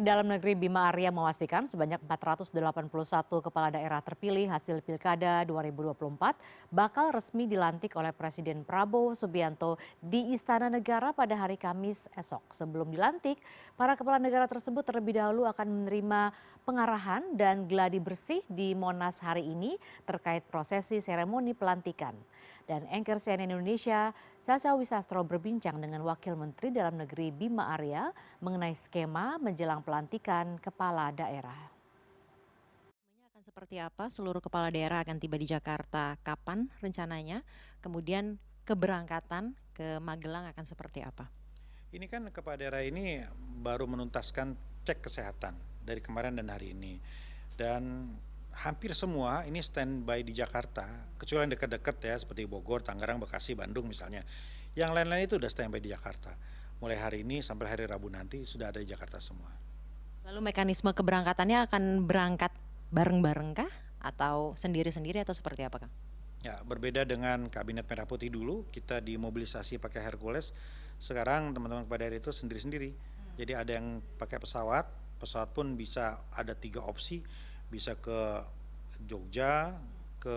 Dalam negeri Bima Arya memastikan sebanyak 481 kepala daerah terpilih hasil Pilkada 2024 bakal resmi dilantik oleh Presiden Prabowo Subianto di Istana Negara pada hari Kamis esok. Sebelum dilantik, para kepala negara tersebut terlebih dahulu akan menerima pengarahan dan gladi bersih di Monas hari ini terkait prosesi seremoni pelantikan. Dan anchor CNN Indonesia, Sasa Wisastro berbincang dengan Wakil Menteri Dalam Negeri Bima Arya mengenai skema menjelang pelantikan kepala daerah. Akan seperti apa? Seluruh kepala daerah akan tiba di Jakarta kapan rencananya? Kemudian keberangkatan ke Magelang akan seperti apa? Ini kan kepala daerah ini baru menuntaskan cek kesehatan dari kemarin dan hari ini. Dan hampir semua ini standby di Jakarta, kecuali yang dekat-dekat ya seperti Bogor, Tangerang, Bekasi, Bandung misalnya. Yang lain-lain itu udah standby di Jakarta. Mulai hari ini sampai hari Rabu nanti sudah ada di Jakarta semua. Lalu mekanisme keberangkatannya akan berangkat bareng-bareng kah? Atau sendiri-sendiri atau seperti apa, Kang? Ya, berbeda dengan Kabinet Merah Putih dulu, kita dimobilisasi pakai Hercules. Sekarang teman-teman kepala daerah itu sendiri-sendiri. Jadi ada yang pakai pesawat pun bisa ada 3 opsi, bisa ke Jogja, ke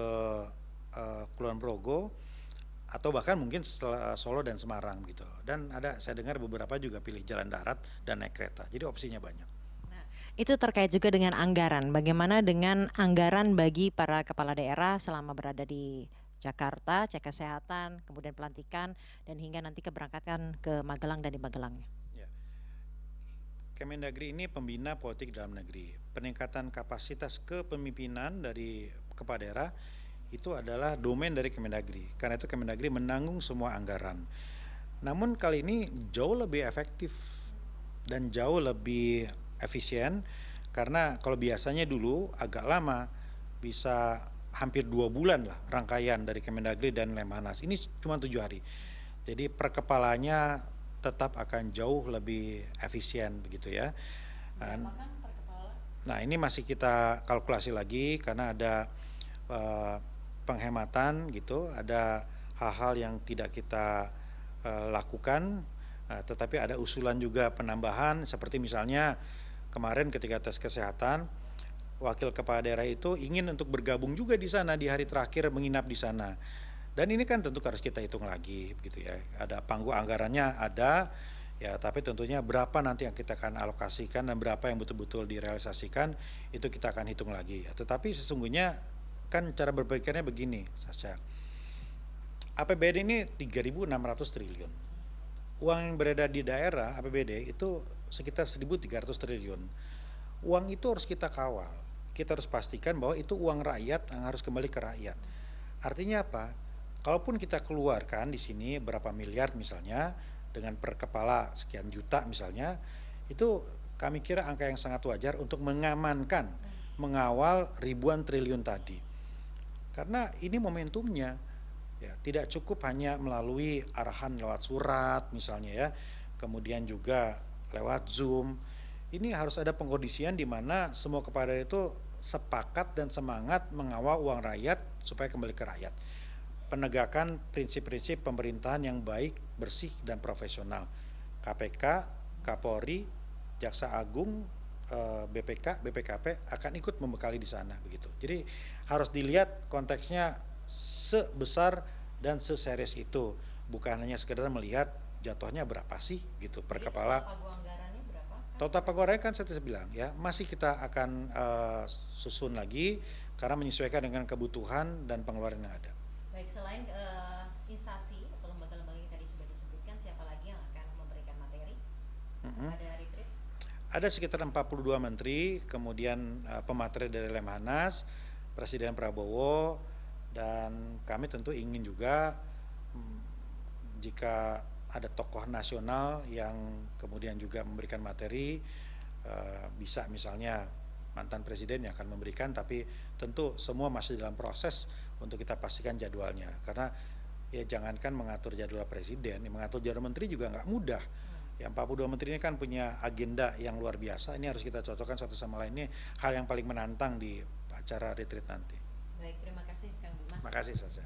Kulon Progo, atau bahkan mungkin Solo dan Semarang gitu. Dan saya dengar beberapa juga pilih jalan darat dan naik kereta. Jadi opsinya banyak. Itu terkait juga dengan anggaran. Bagaimana dengan anggaran bagi para kepala daerah selama berada di Jakarta, cek kesehatan, kemudian pelantikan, dan hingga nanti keberangkatan ke Magelang dan di Magelangnya? Ya. Kemendagri ini pembina politik dalam negeri. Peningkatan kapasitas kepemimpinan dari kepala daerah itu adalah domain dari Kemendagri. Karena itu Kemendagri menanggung semua anggaran. Namun kali ini jauh lebih efektif dan jauh lebih efisien, karena kalau biasanya dulu agak lama, bisa hampir 2 bulan lah rangkaian dari Kemendagri dan Lemhanas. Ini cuma 7 hari. Jadi per kepalanya tetap akan jauh lebih efisien begitu ya. Nah ini masih kita kalkulasi lagi karena ada penghematan gitu, ada hal-hal yang tidak kita lakukan, tetapi ada usulan juga penambahan seperti misalnya kemarin ketika tes kesehatan, wakil kepala daerah itu ingin untuk bergabung juga di sana di hari terakhir menginap di sana. Dan ini kan tentu harus kita hitung lagi begitu ya. Ada panggung anggarannya ada ya, tapi tentunya berapa nanti yang kita akan alokasikan dan berapa yang betul-betul direalisasikan itu kita akan hitung lagi. Tetapi sesungguhnya kan cara berpikirnya begini, Sasha. APBD ini 3.600 triliun. Uang yang beredar di daerah APBD itu sekitar 1.300 triliun. Uang itu harus kita kawal. Kita harus pastikan bahwa itu uang rakyat yang harus kembali ke rakyat. Artinya apa? Kalaupun kita keluarkan di sini berapa miliar misalnya dengan per kepala sekian juta misalnya, itu kami kira angka yang sangat wajar untuk mengamankan, mengawal ribuan triliun tadi. Karena ini momentumnya. Ya, tidak cukup hanya melalui arahan lewat surat misalnya ya, kemudian juga lewat Zoom. Ini harus ada pengkondisian di mana semua kepala daerah itu sepakat dan semangat mengawal uang rakyat supaya kembali ke rakyat. Penegakan prinsip-prinsip pemerintahan yang baik, bersih dan profesional. KPK, Kapolri, Jaksa Agung, BPK, BPKP akan ikut membekali di sana begitu. Jadi harus dilihat konteksnya sebesar dan seserius itu, bukan hanya sekedar melihat jatuhnya berapa sih gitu per kepala. Total pagu anggarannya kan saya bilang ya, masih kita akan susun lagi karena menyesuaikan dengan kebutuhan dan pengeluaran yang ada. Baik, selain instansi atau lembaga-lembaga yang tadi sudah disebutkan, siapa lagi yang akan memberikan materi? Ada retreat? Ada sekitar 42 menteri, kemudian pemateri dari Lemhanas, Presiden Prabowo, dan kami tentu ingin juga jika ada tokoh nasional yang kemudian juga memberikan materi, bisa misalnya mantan presiden yang akan memberikan, tapi tentu semua masih dalam proses untuk kita pastikan jadwalnya. Karena ya jangankan mengatur jadwal presiden, mengatur jadwal menteri juga nggak mudah. Ya 42 menteri ini kan punya agenda yang luar biasa, ini harus kita cocokkan satu sama lain. Ini hal yang paling menantang di acara retreat nanti. Baik, terima kasih Kang Bima. Terima kasih Sasha.